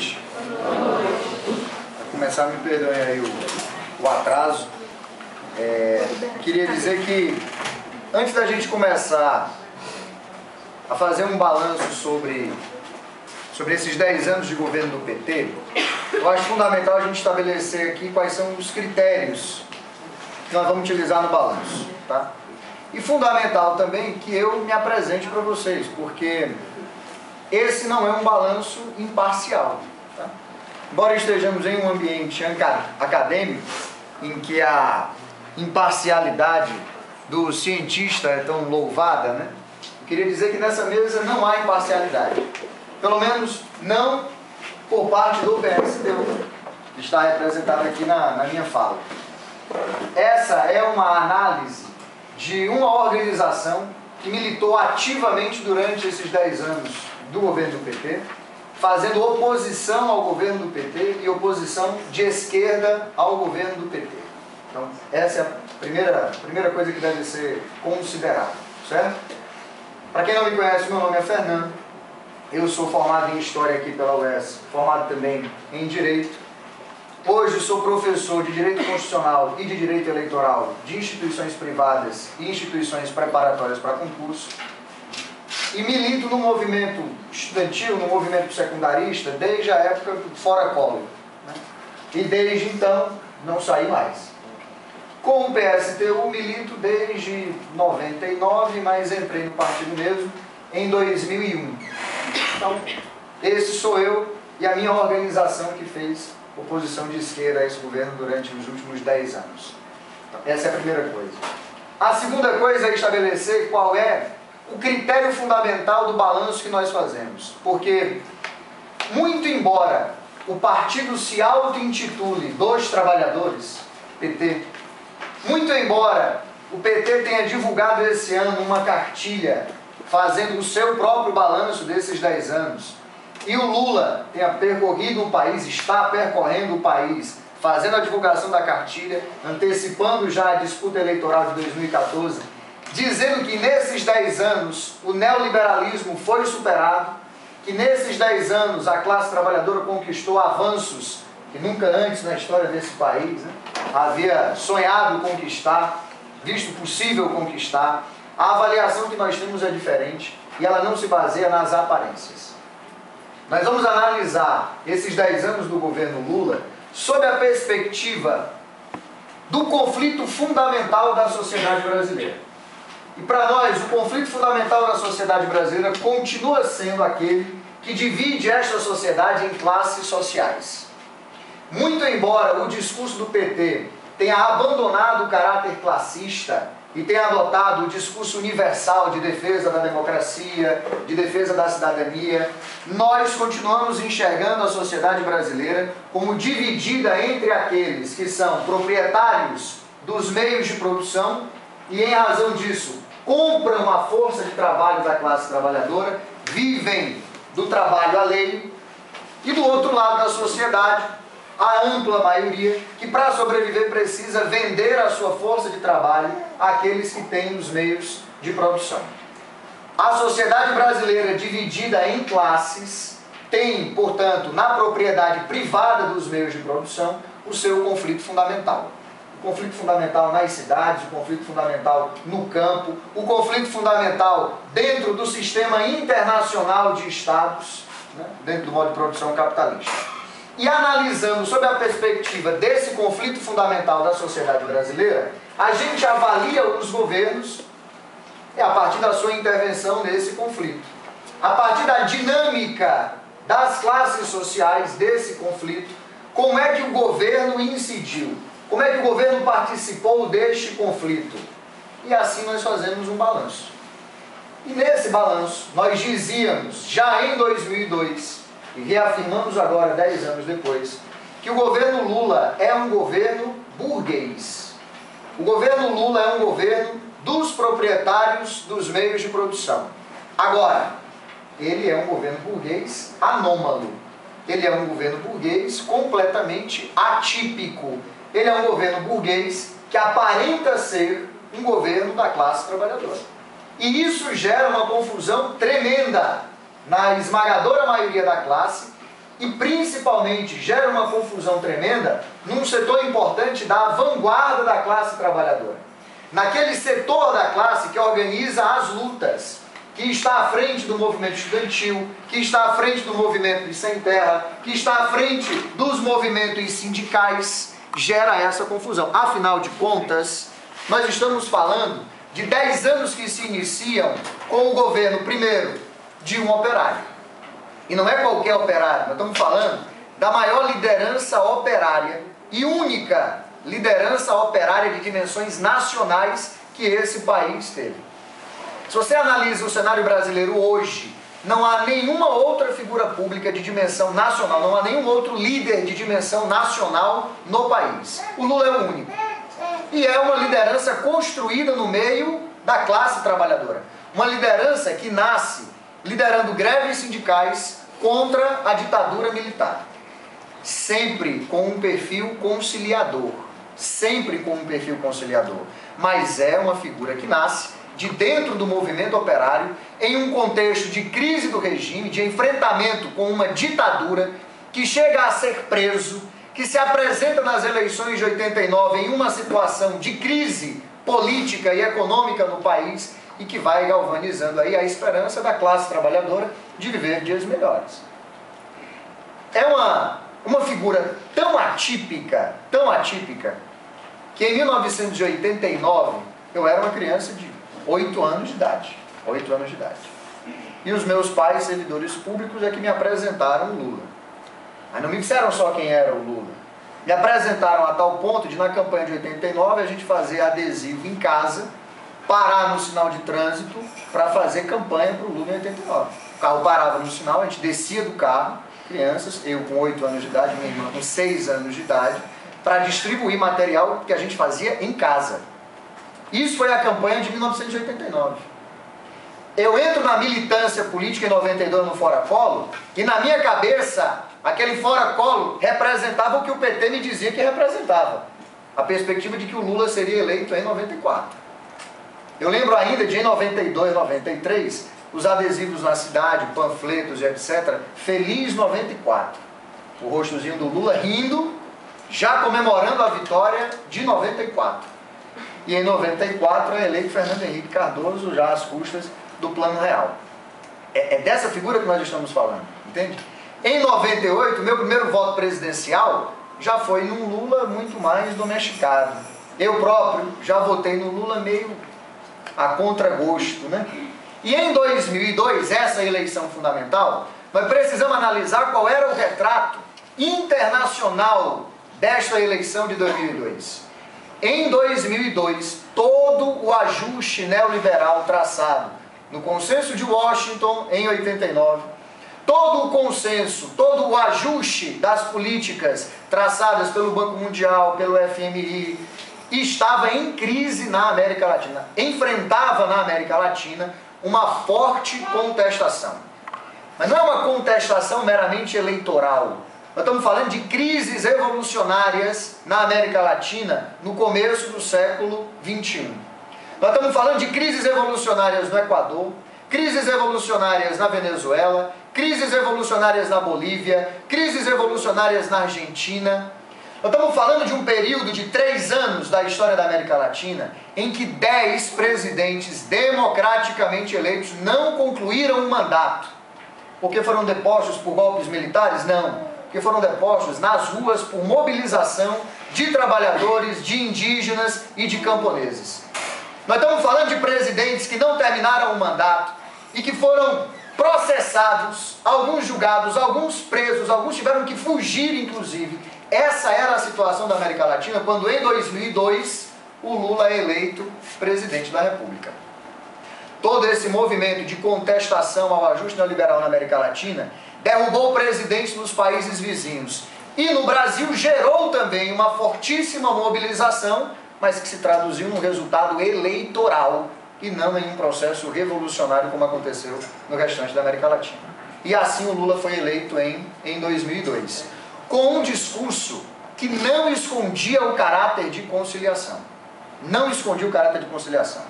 noite. Para começar, me perdoem aí o atraso. Queria dizer que, antes da gente começar a fazer um balanço sobre esses 10 anos de governo do PT, eu acho fundamental a gente estabelecer aqui quais são os critérios que nós vamos utilizar no balanço, tá? E fundamental também que eu me apresente para vocês, porque esse não é um balanço imparcial, tá? Embora estejamos em um ambiente acadêmico, em que a imparcialidade do cientista é tão louvada, né? Eu queria dizer que nessa mesa não há imparcialidade. Pelo menos não por parte do PSTU, que está representado aqui na minha fala. Essa é uma análise de uma organização que militou ativamente durante esses 10 anos do governo do PT, fazendo oposição ao governo do PT e oposição de esquerda ao governo do PT. Então, essa é a primeira coisa que deve ser considerada, certo? Para quem não me conhece, meu nome é Fernando. Eu sou formado em História aqui pela UES, formado também em Direito. Hoje sou professor de Direito Constitucional e de Direito Eleitoral de instituições privadas e instituições preparatórias para concurso. E milito no movimento estudantil, no movimento secundarista, desde a época do Fora Collor, né? E desde então não saí mais. Com o PSTU milito desde 99, mas entrei no partido mesmo em 2001. Então, esse sou eu e a minha organização que fez oposição de esquerda a esse governo durante os últimos 10 anos. Então, essa é a primeira coisa. A segunda coisa é estabelecer qual é o critério fundamental do balanço que nós fazemos. Porque, muito embora o partido se auto-intitule dos trabalhadores, PT, muito embora o PT tenha divulgado esse ano uma cartilha fazendo o seu próprio balanço desses 10 anos, e o Lula tenha percorrido o país, está percorrendo o país, fazendo a divulgação da cartilha, antecipando já a disputa eleitoral de 2014, dizendo que nesses 10 anos o neoliberalismo foi superado, que nesses 10 anos a classe trabalhadora conquistou avanços que nunca antes na história desse país, né, havia sonhado conquistar, visto possível conquistar. A avaliação que nós temos é diferente e ela não se baseia nas aparências. Nós vamos analisar esses 10 anos do governo Lula sob a perspectiva do conflito fundamental da sociedade brasileira. E para nós, o conflito fundamental da sociedade brasileira continua sendo aquele que divide esta sociedade em classes sociais. Muito embora o discurso do PT tenha abandonado o caráter classista e tenha adotado o discurso universal de defesa da democracia, de defesa da cidadania, nós continuamos enxergando a sociedade brasileira como dividida entre aqueles que são proprietários dos meios de produção e, em razão disso, compram a força de trabalho da classe trabalhadora, vivem do trabalho alheio, e do outro lado da sociedade, a ampla maioria, que para sobreviver precisa vender a sua força de trabalho àqueles que têm os meios de produção. A sociedade brasileira dividida em classes tem, portanto, na propriedade privada dos meios de produção, o seu conflito fundamental. O conflito fundamental nas cidades, o conflito fundamental no campo, o conflito fundamental dentro do sistema internacional de estados, né, dentro do modo de produção capitalista. E analisando sob a perspectiva desse conflito fundamental da sociedade brasileira, a gente avalia os governos a partir da sua intervenção nesse conflito. A partir da dinâmica das classes sociais desse conflito, como é que o governo incidiu? Como é que o governo participou deste conflito? E assim nós fazemos um balanço. E nesse balanço, nós dizíamos, já em 2002, e reafirmamos agora, 10 anos depois, que o governo Lula é um governo burguês. O governo Lula é um governo dos proprietários dos meios de produção. Agora, ele é um governo burguês anômalo. Ele é um governo burguês completamente atípico. Ele é um governo burguês que aparenta ser um governo da classe trabalhadora. E isso gera uma confusão tremenda na esmagadora maioria da classe e principalmente gera uma confusão tremenda num setor importante da vanguarda da classe trabalhadora. Naquele setor da classe que organiza as lutas, que está à frente do movimento estudantil, que está à frente do movimento de sem terra, que está à frente dos movimentos sindicais, gera essa confusão. Afinal de contas, nós estamos falando de 10 anos que se iniciam com o governo, primeiro, de um operário. E não é qualquer operário, nós estamos falando da maior liderança operária e única liderança operária de dimensões nacionais que esse país teve. Se você analisa o cenário brasileiro hoje, não há nenhuma outra figura pública de dimensão nacional, não há nenhum outro líder de dimensão nacional no país. O Lula é o único. E é uma liderança construída no meio da classe trabalhadora. Uma liderança que nasce liderando greves sindicais contra a ditadura militar. Sempre com um perfil conciliador. Sempre com um perfil conciliador. Mas é uma figura que nasce de dentro do movimento operário, em um contexto de crise do regime, de enfrentamento com uma ditadura, que chega a ser preso, que se apresenta nas eleições de 89 em uma situação de crise política e econômica no país, e que vai galvanizando aí a esperança da classe trabalhadora de viver dias melhores. É uma figura tão atípica, que em 1989 eu era uma criança de 8 anos de idade. 8 anos de idade. E os meus pais, servidores públicos, é que me apresentaram o Lula. Mas não me disseram só quem era o Lula. Me apresentaram a tal ponto de, na campanha de 89, a gente fazer adesivo em casa, parar no sinal de trânsito para fazer campanha para o Lula em 89. O carro parava no sinal, a gente descia do carro, crianças, eu com 8 anos de idade, minha irmã com 6 anos de idade, para distribuir material que a gente fazia em casa. Isso foi a campanha de 1989. Eu entro na militância política em 92 no Fora Collor, e na minha cabeça, aquele Fora Collor representava o que o PT me dizia que representava. A perspectiva de que o Lula seria eleito em 94. Eu lembro ainda de em 92, 93, os adesivos na cidade, panfletos e etc. Feliz 94. O rostozinho do Lula rindo, já comemorando a vitória de 94. E em 94 é eleito Fernando Henrique Cardoso, já às custas do Plano Real. É dessa figura que nós estamos falando, entende? Em 98, meu primeiro voto presidencial já foi num Lula muito mais domesticado. Eu próprio já votei no Lula meio a contragosto, né? E em 2002, essa eleição fundamental, nós precisamos analisar qual era o retrato internacional desta eleição de 2002. Em 2002, todo o ajuste neoliberal traçado no Consenso de Washington em 89, todo o consenso, todo o ajuste das políticas traçadas pelo Banco Mundial, pelo FMI, estava em crise na América Latina, enfrentava na América Latina uma forte contestação. Mas não é uma contestação meramente eleitoral. Nós estamos falando de crises revolucionárias na América Latina no começo do século XXI. Nós estamos falando de crises revolucionárias no Equador, crises revolucionárias na Venezuela, crises revolucionárias na Bolívia, crises revolucionárias na Argentina. Nós estamos falando de um período de 3 anos da história da América Latina em que 10 presidentes democraticamente eleitos não concluíram um mandato. Porque foram depostos por golpes militares? Não. Porque foram depostos nas ruas por mobilização de trabalhadores, de indígenas e de camponeses. Nós estamos falando de presidentes que não terminaram o mandato e que foram processados, alguns julgados, alguns presos, alguns tiveram que fugir, inclusive. Essa era a situação da América Latina quando, em 2002, o Lula é eleito presidente da República. Todo esse movimento de contestação ao ajuste neoliberal na América Latina derrubou presidentes nos países vizinhos. E no Brasil gerou também uma fortíssima mobilização, mas que se traduziu num resultado eleitoral e não em um processo revolucionário como aconteceu no restante da América Latina. E assim o Lula foi eleito em 2002, com um discurso que não escondia o caráter de conciliação. Não escondia o caráter de conciliação.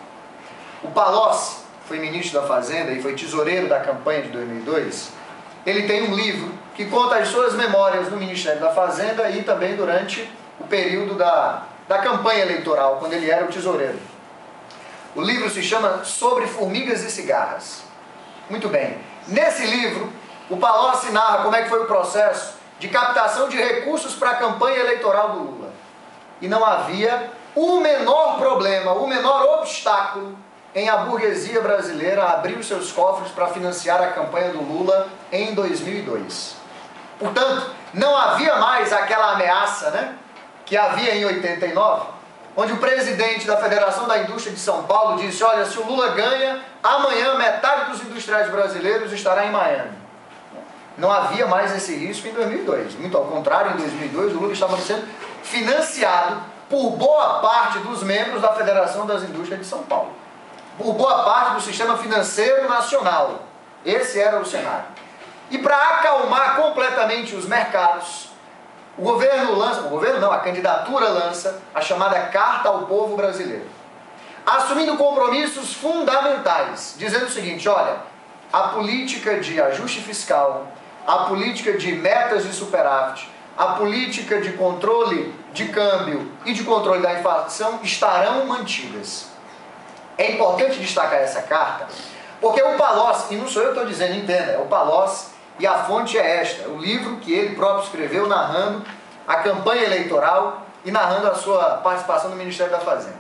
O Palocci foi ministro da Fazenda e foi tesoureiro da campanha de 2002. Ele tem um livro que conta as suas memórias no Ministério da Fazenda e também durante o período da campanha eleitoral, quando ele era o tesoureiro. O livro se chama Sobre Formigas e Cigarras. Muito bem. Nesse livro, o Palocci narra como é que foi o processo de captação de recursos para a campanha eleitoral do Lula. E não havia o menor problema, o menor obstáculo em a burguesia brasileira abrir os seus cofres para financiar a campanha do Lula em 2002. Portanto, não havia mais aquela ameaça, né, que havia em 89, onde o presidente da Federação da Indústria de São Paulo disse: olha, se o Lula ganha, amanhã metade dos industriais brasileiros estará em Miami. Não havia mais esse risco em 2002. Muito ao contrário, em 2002 o Lula estava sendo financiado por boa parte dos membros da Federação das Indústrias de São Paulo, por boa parte do sistema financeiro nacional. Esse era o cenário. E para acalmar completamente os mercados, o governo lança, a candidatura lança a chamada Carta ao Povo Brasileiro, assumindo compromissos fundamentais, dizendo o seguinte: olha, a política de ajuste fiscal, a política de metas de superávit, a política de controle de câmbio e de controle da inflação estarão mantidas. É importante destacar essa carta, porque o Palocci, e não sou eu que estou dizendo, entenda, é o Palocci, e a fonte é esta, o livro que ele próprio escreveu narrando a campanha eleitoral e narrando a sua participação no Ministério da Fazenda.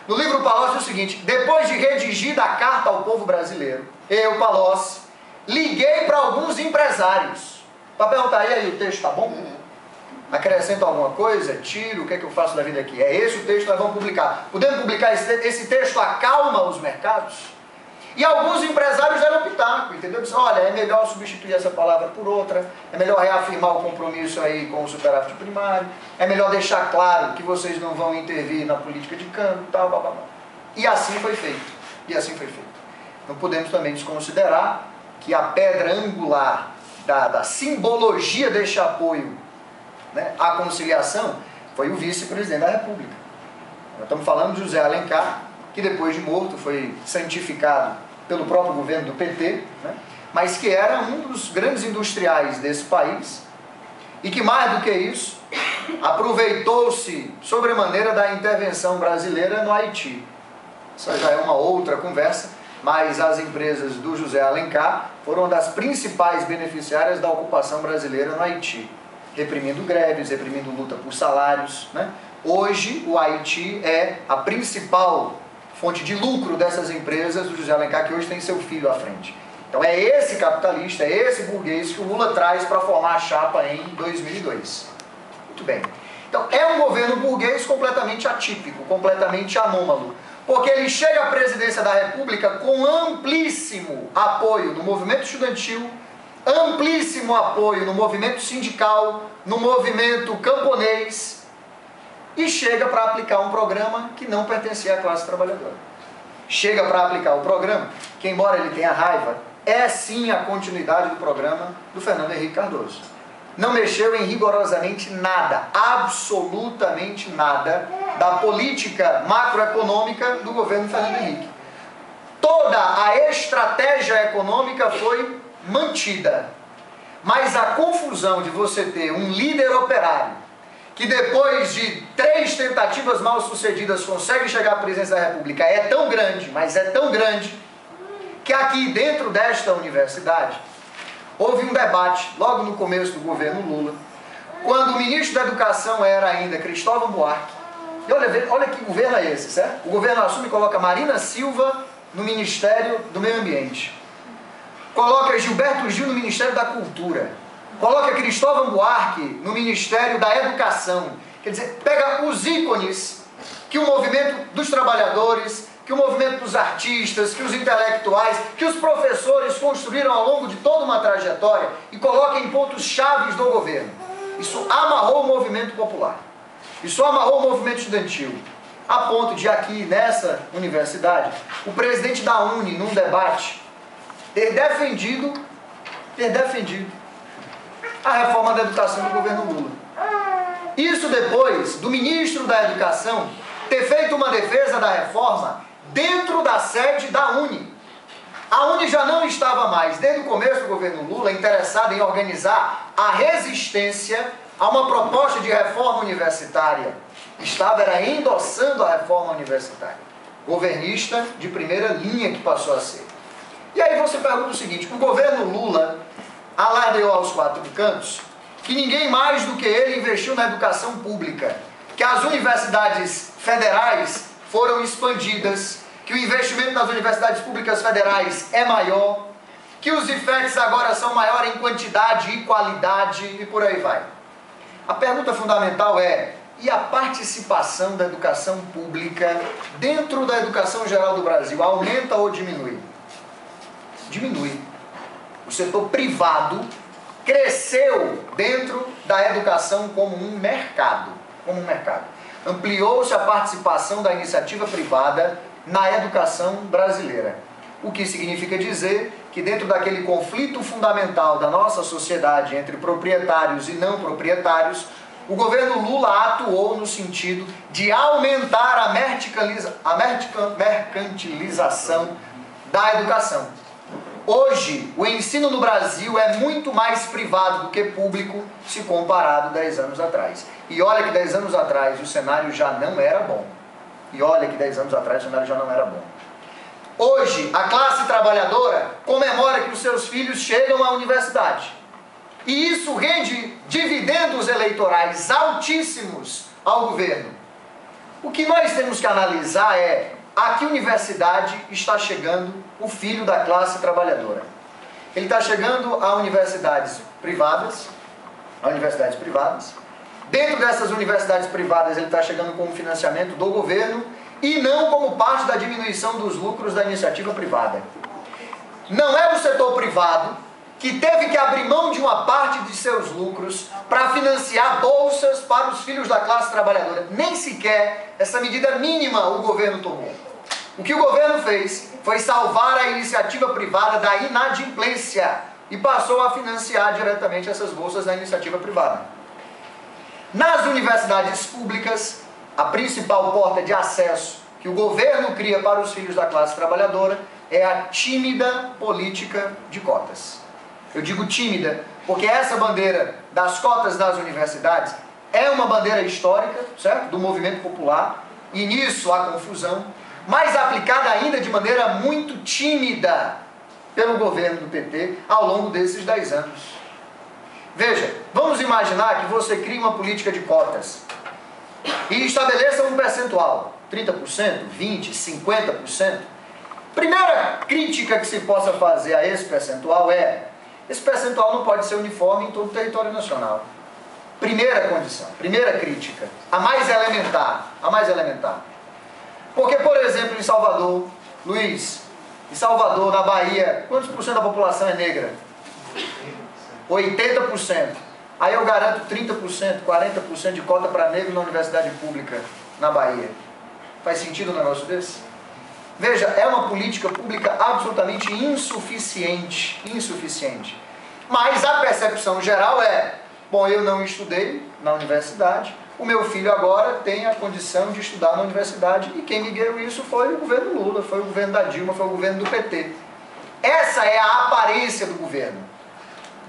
No livro o Palocci diz o seguinte: depois de redigida a Carta ao Povo Brasileiro, eu, Palocci, liguei para alguns empresários para perguntar: e aí, o texto está bom? Acrescento alguma coisa? Tiro? O que é que eu faço da vida aqui? É esse o texto que nós vamos publicar. Podemos publicar esse texto? Acalma os mercados? E alguns empresários deram pitaco, entendeu? Disseram: olha, é melhor substituir essa palavra por outra, é melhor reafirmar o compromisso aí com o superávit primário, é melhor deixar claro que vocês não vão intervir na política de câmbio, tal, blá, blá, blá. E assim foi feito. E assim foi feito. Não podemos também desconsiderar que a pedra angular da simbologia deste apoio, né, à conciliação foi o vice-presidente da República. Nós estamos falando de José Alencar, que depois de morto foi santificado pelo próprio governo do PT, né, mas que era um dos grandes industriais desse país e que, mais do que isso, aproveitou-se sobremaneira da intervenção brasileira no Haiti. Isso já é uma outra conversa, mas as empresas do José Alencar foram uma das principais beneficiárias da ocupação brasileira no Haiti, reprimindo greves, reprimindo luta por salários, né? Hoje o Haiti é a principal fonte de lucro dessas empresas do José Alencar, que hoje tem seu filho à frente. Então é esse capitalista, é esse burguês que o Lula traz para formar a chapa em 2002. Muito bem. Então é um governo burguês completamente atípico, completamente anômalo, porque ele chega à presidência da República com amplíssimo apoio no movimento estudantil, amplíssimo apoio no movimento sindical, no movimento camponês, e chega para aplicar um programa que não pertencia à classe trabalhadora. Chega para aplicar o programa que, embora ele tenha raiva, é sim a continuidade do programa do Fernando Henrique Cardoso. Não mexeu em rigorosamente nada, absolutamente nada, da política macroeconômica do governo Fernando Henrique. Toda a estratégia econômica foi mantida, mas a confusão de você ter um líder operário que depois de 3 tentativas mal sucedidas consegue chegar à presidência da República é tão grande, mas é tão grande, que aqui dentro desta universidade houve um debate logo no começo do governo Lula, quando o ministro da Educação era ainda Cristóvão Buarque. E olha que governo é esse, certo? O governo assume e coloca Marina Silva no Ministério do Meio Ambiente, coloca Gilberto Gil no Ministério da Cultura, coloca Cristóvão Buarque no Ministério da Educação. Quer dizer, pega os ícones que o movimento dos trabalhadores, que o movimento dos artistas, que os intelectuais, que os professores construíram ao longo de toda uma trajetória e coloca em pontos chaves do governo. Isso amarrou o movimento popular, isso amarrou o movimento estudantil, a ponto de aqui nessa universidade, o presidente da UNE, num debate, ter defendido a reforma da educação do governo Lula. Isso depois do ministro da Educação ter feito uma defesa da reforma dentro da sede da UNE. A Uni já não estava mais, desde o começo do governo Lula, interessada em organizar a resistência a uma proposta de reforma universitária. Era endossando a reforma universitária. Governista de primeira linha que passou a ser. E aí você pergunta o seguinte: o governo Lula alardeou aos quatro cantos que ninguém mais do que ele investiu na educação pública, que as universidades federais foram expandidas, que o investimento nas universidades públicas federais é maior, que os IFETs agora são maiores em quantidade e qualidade e por aí vai. A pergunta fundamental é: e a participação da educação pública dentro da educação geral do Brasil aumenta ou diminui? Diminui. O setor privado cresceu dentro da educação como um mercado. Ampliou-se a participação da iniciativa privada na educação brasileira. O que significa dizer que dentro daquele conflito fundamental da nossa sociedade entre proprietários e não proprietários, o governo Lula atuou no sentido de aumentar a mercantilização da educação. Hoje, o ensino no Brasil é muito mais privado do que público se comparado 10 anos atrás. E olha que 10 anos atrás o cenário já não era bom. Hoje, a classe trabalhadora comemora que os seus filhos chegam à universidade. E isso rende dividendos eleitorais altíssimos ao governo. O que nós temos que analisar é: a que universidade está chegando o filho da classe trabalhadora? Ele está chegando a universidades privadas. Dentro dessas universidades privadas, ele está chegando com o financiamento do governo e não como parte da diminuição dos lucros da iniciativa privada. Não é o setor privado que teve que abrir mão de uma parte de seus lucros para financiar bolsas para os filhos da classe trabalhadora. Nem sequer essa medida mínima o governo tomou. O que o governo fez foi salvar a iniciativa privada da inadimplência e passou a financiar diretamente essas bolsas da iniciativa privada. Nas universidades públicas, a principal porta de acesso que o governo cria para os filhos da classe trabalhadora é a tímida política de cotas. Eu digo tímida porque essa bandeira das cotas nas universidades é uma bandeira histórica, certo? Do movimento popular, e nisso há confusão, mas aplicada ainda de maneira muito tímida pelo governo do PT ao longo desses 10 anos. Veja, vamos imaginar que você cria uma política de cotas e estabeleça um percentual, 30%, 20%, 50%. Primeira crítica que se possa fazer a esse percentual é: esse percentual não pode ser uniforme em todo o território nacional. Primeira condição, primeira crítica, a mais elementar. Porque, por exemplo, em Salvador, Luiz, em Salvador, na Bahia, quantos por cento da população é negra? 80%. Aí eu garanto 30%, 40% de cota para negro na universidade pública na Bahia. Faz sentido um negócio desse? Veja, é uma política pública absolutamente insuficiente. Mas a percepção geral é: bom, eu não estudei na universidade, o meu filho agora tem a condição de estudar na universidade, e quem me deu isso foi o governo Lula, foi o governo da Dilma, foi o governo do PT. Essa é a aparência do governo.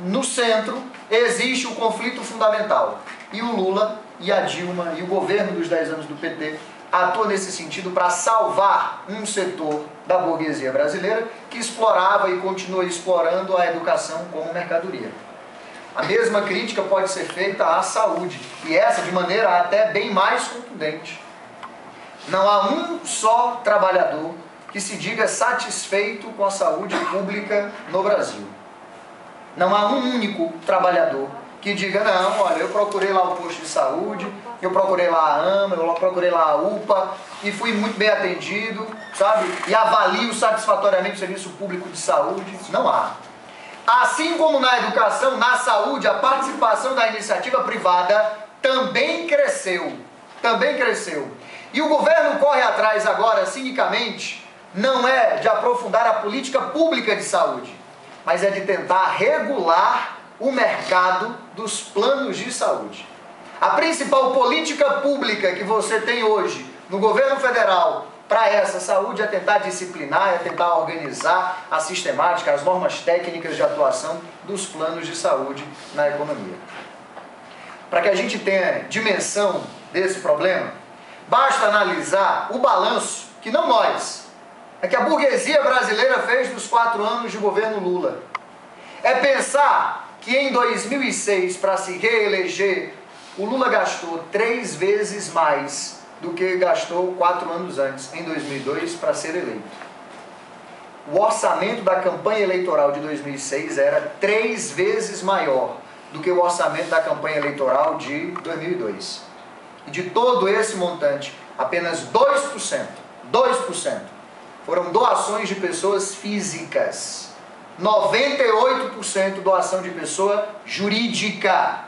No centro existe o conflito fundamental, e o Lula e a Dilma e o governo dos 10 anos do PT atua nesse sentido para salvar um setor da burguesia brasileira que explorava e continua explorando a educação como mercadoria. A mesma crítica pode ser feita à saúde, e essa de maneira até bem mais contundente. Não há um só trabalhador que se diga satisfeito com a saúde pública no Brasil. Não há um único trabalhador que diga: não, olha, eu procurei lá o posto de saúde, eu procurei lá a AMA, eu procurei lá a UPA e fui muito bem atendido, sabe? E avalio satisfatoriamente o serviço público de saúde. Não há. Assim como na educação, na saúde, a participação da iniciativa privada também cresceu. E o governo corre atrás agora, cinicamente, não é de aprofundar a política pública de saúde, mas é de tentar regular o mercado dos planos de saúde. A principal política pública que você tem hoje no governo federal para essa saúde é tentar disciplinar, é tentar organizar a sistemática, as normas técnicas de atuação dos planos de saúde na economia. Para que a gente tenha dimensão desse problema, basta analisar o balanço que não nós, é que a burguesia brasileira fez dos 4 anos de governo Lula. É pensar que em 2006, para se reeleger, o Lula gastou 3 vezes mais do que gastou 4 anos antes, em 2002, para ser eleito. O orçamento da campanha eleitoral de 2006 era 3 vezes maior do que o orçamento da campanha eleitoral de 2002. E de todo esse montante, apenas 2% foram doações de pessoas físicas. 98% doação de pessoa jurídica.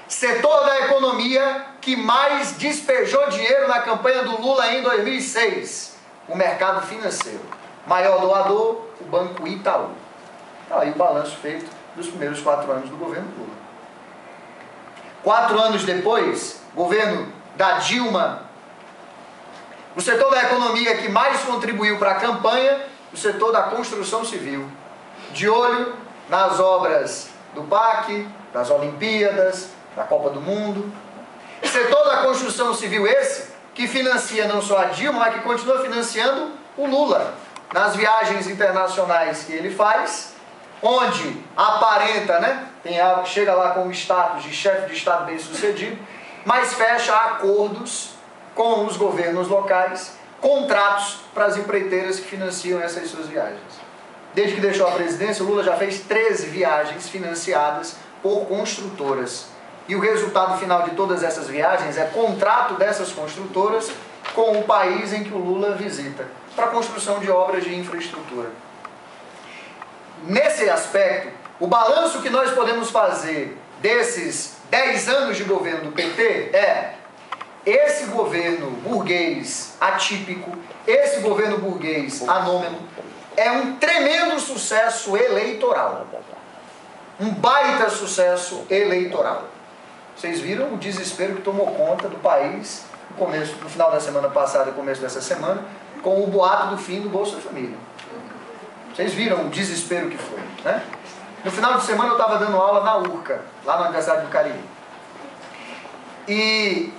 Setor da economia que mais despejou dinheiro na campanha do Lula em 2006. O mercado financeiro. Maior doador, o Banco Itaú. Aí o balanço feito dos primeiros 4 anos do governo Lula. 4 anos depois, governo da Dilma, o setor da economia que mais contribuiu para a campanha, o setor da construção civil. De olho nas obras do PAC, das Olimpíadas, da Copa do Mundo. Setor da construção civil esse, que financia não só a Dilma, mas que continua financiando o Lula. Nas viagens internacionais que ele faz, onde aparenta, né? Chega lá com o status de chefe de Estado bem-sucedido, mas fecha acordos com os governos locais, contratos para as empreiteiras que financiam essas suas viagens. Desde que deixou a presidência, o Lula já fez 13 viagens financiadas por construtoras. E o resultado final de todas essas viagens é contrato dessas construtoras com o país em que o Lula visita, para a construção de obras de infraestrutura. Nesse aspecto, o balanço que nós podemos fazer desses 10 anos de governo do PT é: esse governo burguês atípico, esse governo burguês anômalo, é um tremendo sucesso eleitoral. Um baita sucesso eleitoral. Vocês viram o desespero que tomou conta do país no final da semana passada, começo dessa semana, com o boato do fim do Bolsa Família. Vocês viram o desespero que foi, né? No final de semana eu estava dando aula na URCA, lá na Universidade do Cariri. E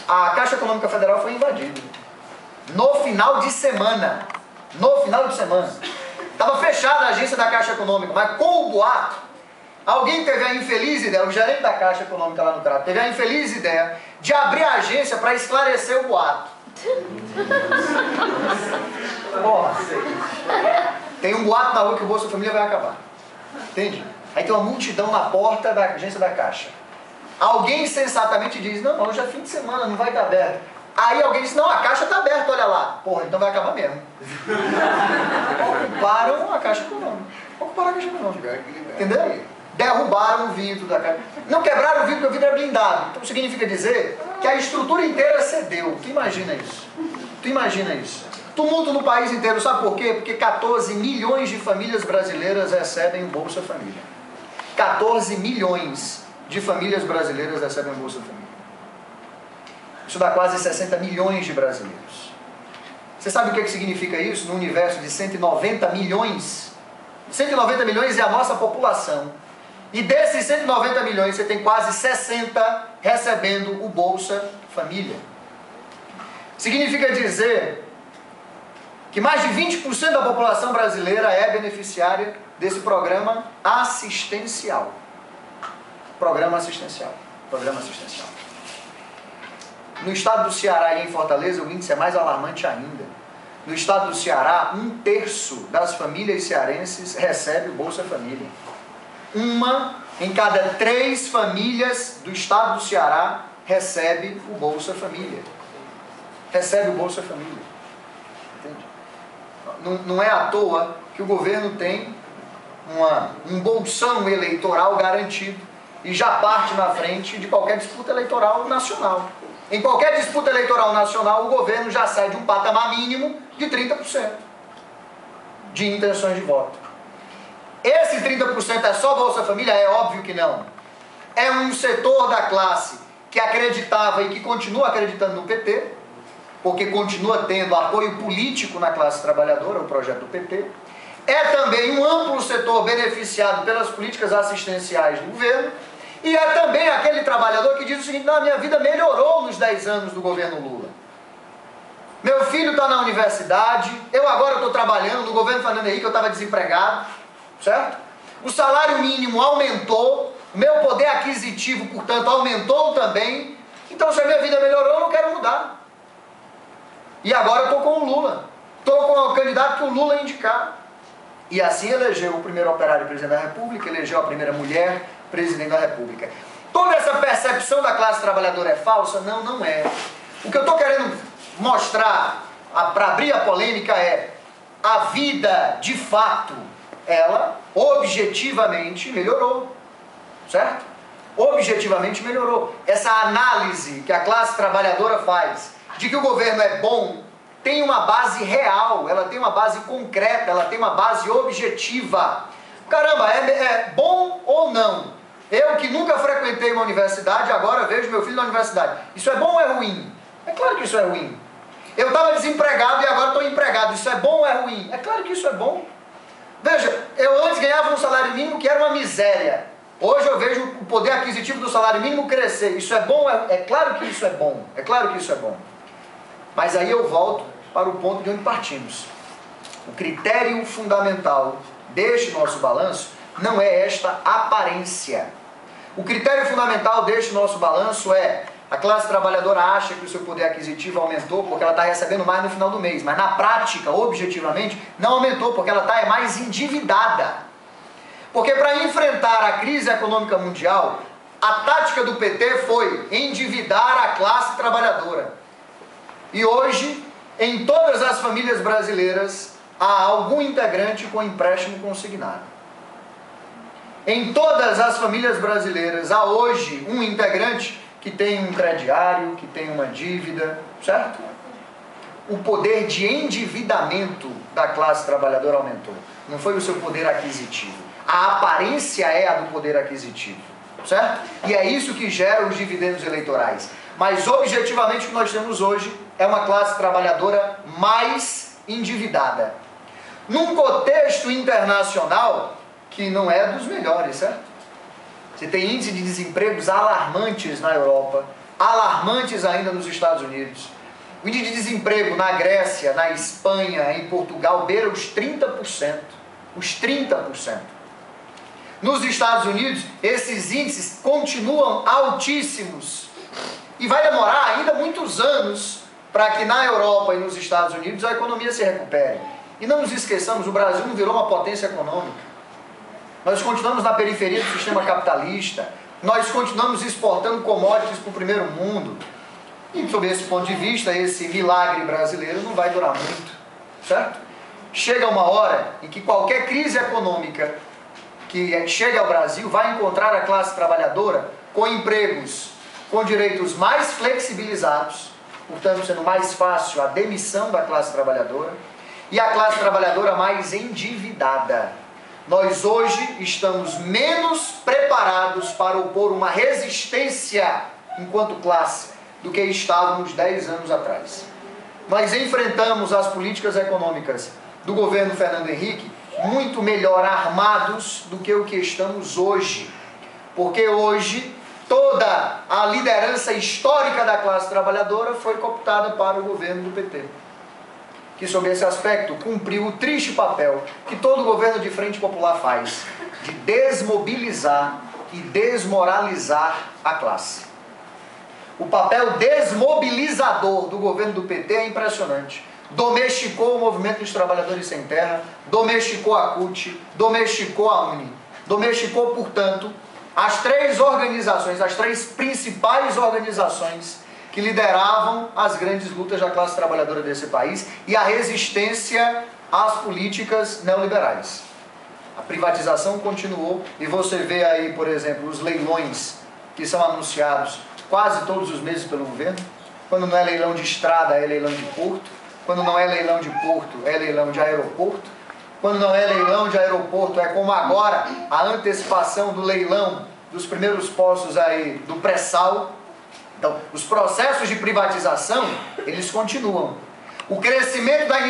a Caixa Econômica Federal foi invadida. No final de semana. Estava fechada a agência da Caixa Econômica, mas com o boato, alguém teve a infeliz ideia, o gerente da Caixa Econômica lá no Crato, teve a infeliz ideia de abrir a agência para esclarecer o boato. Porra, tem um boato na rua que o Bolsa Família vai acabar. Entende? Aí tem uma multidão na porta da agência da Caixa. Alguém sensatamente diz: não, hoje é fim de semana, não vai estar aberto. Aí alguém diz: não, a Caixa está aberta, olha lá. Porra, então vai acabar mesmo. Ocuparam a Caixa Econômica. Ocuparam a Caixa Econômica. Entendeu? Derrubaram o vidro da Caixa. Não quebraram o vidro, porque o vidro é blindado. Então significa dizer que a estrutura inteira cedeu. Tu imagina isso? Tumulto no país inteiro. Sabe por quê? Porque 14 milhões de famílias brasileiras recebem o Bolsa Família. 14 milhões de famílias brasileiras recebem o Bolsa Família. Isso dá quase 60 milhões de brasileiros. Você sabe o que significa isso no universo de 190 milhões? 190 milhões é a nossa população. E desses 190 milhões, você tem quase 60 recebendo o Bolsa Família. Significa dizer que mais de 20% da população brasileira é beneficiária desse programa assistencial. Programa assistencial. No estado do Ceará e em Fortaleza, o índice é mais alarmante ainda. No estado do Ceará, 1/3 das famílias cearenses recebe o Bolsa Família. 1 em cada 3 famílias do estado do Ceará recebe o Bolsa Família. Entende? Não é à toa que o governo tem um bolsão eleitoral garantido e já parte na frente de qualquer disputa eleitoral nacional. Em qualquer disputa eleitoral nacional, o governo já sai de um patamar mínimo de 30% de intenções de voto. Esse 30% é só Bolsa Família? É óbvio que não. É um setor da classe que acreditava e que continua acreditando no PT, porque continua tendo apoio político na classe trabalhadora, o projeto do PT. É também um amplo setor beneficiado pelas políticas assistenciais do governo. E é também aquele trabalhador que diz o seguinte: não, a minha vida melhorou nos 10 anos do governo Lula. Meu filho está na universidade, eu agora estou trabalhando, no governo Fernando Henrique eu estava desempregado, certo? O salário mínimo aumentou, o meu poder aquisitivo, portanto, aumentou também. Então, se a minha vida melhorou, eu não quero mudar. E agora eu estou com o Lula, estou com o candidato que o Lula indicar. E assim elegeu o primeiro operário presidente da República, elegeu a primeira mulher presidente da República. Toda essa percepção da classe trabalhadora é falsa? Não, não é. O que eu estou querendo mostrar, para abrir a polêmica, é a vida, de fato, ela objetivamente melhorou, certo? Objetivamente melhorou. Essa análise que a classe trabalhadora faz de que o governo é bom tem uma base real, ela tem uma base concreta, ela tem uma base objetiva. Caramba, é bom ou não? Eu que nunca frequentei uma universidade, agora vejo meu filho na universidade. Isso é bom ou é ruim? É claro que isso é ruim. Eu estava desempregado e agora estou empregado. Isso é bom ou é ruim? É claro que isso é bom. Veja, eu antes ganhava um salário mínimo que era uma miséria. Hoje eu vejo o poder aquisitivo do salário mínimo crescer. Isso é bom? É claro que isso é bom. É claro que isso é bom. Mas aí eu volto para o ponto de onde partimos. O critério fundamental deste nosso balanço não é esta aparência. O critério fundamental deste nosso balanço é: a classe trabalhadora acha que o seu poder aquisitivo aumentou porque ela está recebendo mais no final do mês, mas na prática, objetivamente, não aumentou porque ela está mais endividada. Porque para enfrentar a crise econômica mundial, a tática do PT foi endividar a classe trabalhadora. E hoje, em todas as famílias brasileiras, há algum integrante com empréstimo consignado. Em todas as famílias brasileiras, há hoje um integrante que tem um crediário, que tem uma dívida, certo? O poder de endividamento da classe trabalhadora aumentou. Não foi o seu poder aquisitivo. A aparência é a do poder aquisitivo, certo? E é isso que gera os dividendos eleitorais. Mas objetivamente o que nós temos hoje é uma classe trabalhadora mais endividada. Num contexto internacional que não é dos melhores, certo? Você tem índice de desempregos alarmantes na Europa, alarmantes ainda nos Estados Unidos. O índice de desemprego na Grécia, na Espanha, em Portugal, beira os 30%. Os 30%. Nos Estados Unidos, esses índices continuam altíssimos. E vai demorar ainda muitos anos para que na Europa e nos Estados Unidos a economia se recupere. E não nos esqueçamos, o Brasil não virou uma potência econômica. Nós continuamos na periferia do sistema capitalista, nós continuamos exportando commodities para o primeiro mundo. E sob esse ponto de vista, esse milagre brasileiro não vai durar muito, certo? Chega uma hora em que qualquer crise econômica que chegue ao Brasil vai encontrar a classe trabalhadora com empregos, com direitos mais flexibilizados, portanto sendo mais fácil a demissão da classe trabalhadora, e a classe trabalhadora mais endividada. Nós hoje estamos menos preparados para opor uma resistência enquanto classe do que estávamos 10 anos atrás. Nós enfrentamos as políticas econômicas do governo Fernando Henrique muito melhor armados do que o que estamos hoje. Porque hoje toda a liderança histórica da classe trabalhadora foi cooptada para o governo do PT. Que sob esse aspecto cumpriu o triste papel que todo governo de frente popular faz, de desmobilizar e desmoralizar a classe. O papel desmobilizador do governo do PT é impressionante. Domesticou o movimento dos trabalhadores sem terra, domesticou a CUT, domesticou a UNE, domesticou, portanto, as três organizações, as três principais organizações que lideravam as grandes lutas da classe trabalhadora desse país e a resistência às políticas neoliberais. A privatização continuou e você vê aí, por exemplo, os leilões que são anunciados quase todos os meses pelo governo. Quando não é leilão de estrada, é leilão de porto. Quando não é leilão de porto, é leilão de aeroporto. Quando não é leilão de aeroporto, é como agora a antecipação do leilão dos primeiros postos aí do pré-sal. Então, os processos de privatização, eles continuam. O crescimento da